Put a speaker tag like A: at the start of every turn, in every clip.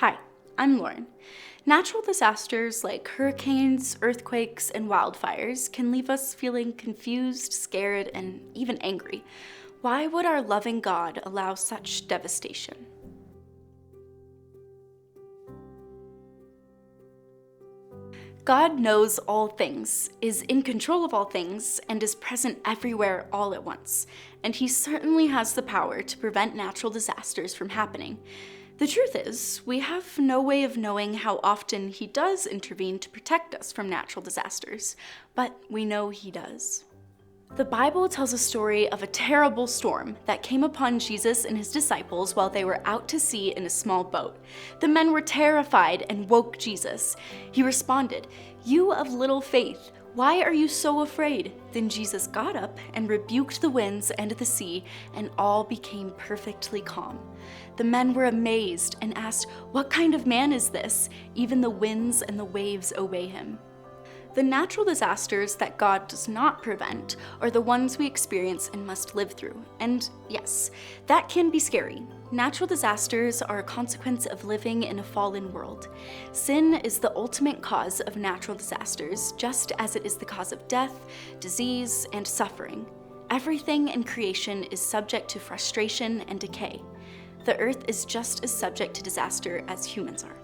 A: Hi, I'm Lauren. Natural disasters like hurricanes, earthquakes, and wildfires can leave us feeling confused, scared, and even angry. Why would our loving God allow such devastation? God knows all things, is in control of all things, and is present everywhere all at once. And He certainly has the power to prevent natural disasters from happening. The truth is, we have no way of knowing how often He does intervene to protect us from natural disasters, but we know He does. The Bible tells a story of a terrible storm that came upon Jesus and His disciples while they were out to sea in a small boat. The men were terrified and woke Jesus. He responded, "You of little faith, why are you so afraid?" Then Jesus got up and rebuked the winds and the sea, and all became perfectly calm. The men were amazed and asked, "What kind of man is this? Even the winds and the waves obey him." The natural disasters that God does not prevent are the ones we experience and must live through. And yes, that can be scary. Natural disasters are a consequence of living in a fallen world. Sin is the ultimate cause of natural disasters, just as it is the cause of death, disease, and suffering. Everything in creation is subject to frustration and decay. The earth is just as subject to disaster as humans are.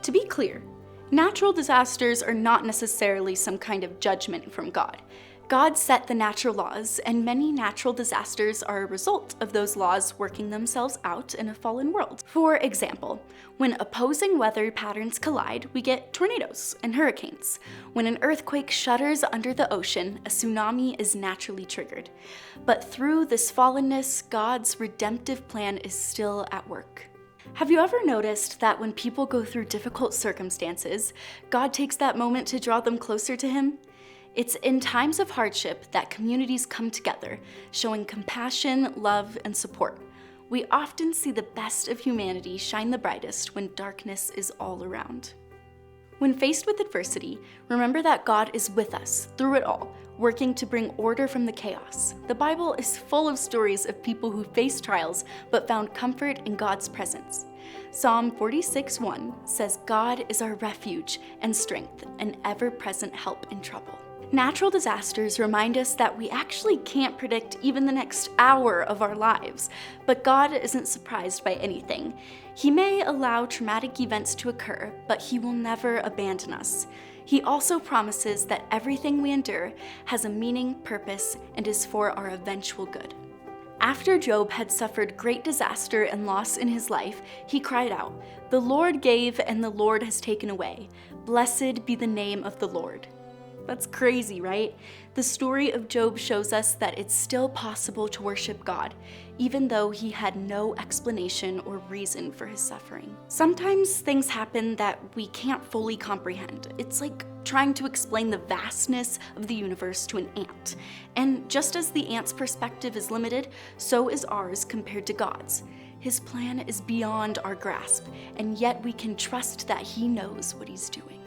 A: To be clear, natural disasters are not necessarily some kind of judgment from God. God set the natural laws, and many natural disasters are a result of those laws working themselves out in a fallen world. For example, when opposing weather patterns collide, we get tornadoes and hurricanes. When an earthquake shudders under the ocean, a tsunami is naturally triggered. But through this fallenness, God's redemptive plan is still at work. Have you ever noticed that when people go through difficult circumstances, God takes that moment to draw them closer to Him? It's in times of hardship that communities come together, showing compassion, love, and support. We often see the best of humanity shine the brightest when darkness is all around. When faced with adversity, remember that God is with us through it all, working to bring order from the chaos. The Bible is full of stories of people who faced trials but found comfort in God's presence. Psalm 46:1 says, "God is our refuge and strength, an ever-present help in trouble." Natural disasters remind us that we actually can't predict even the next hour of our lives, but God isn't surprised by anything. He may allow traumatic events to occur, but He will never abandon us. He also promises that everything we endure has a meaning, purpose, and is for our eventual good. After Job had suffered great disaster and loss in his life, he cried out, "The Lord gave and the Lord has taken away. Blessed be the name of the Lord." That's crazy, right? The story of Job shows us that it's still possible to worship God, even though he had no explanation or reason for his suffering. Sometimes things happen that we can't fully comprehend. It's like trying to explain the vastness of the universe to an ant. And just as the ant's perspective is limited, so is ours compared to God's. His plan is beyond our grasp, and yet we can trust that He knows what He's doing.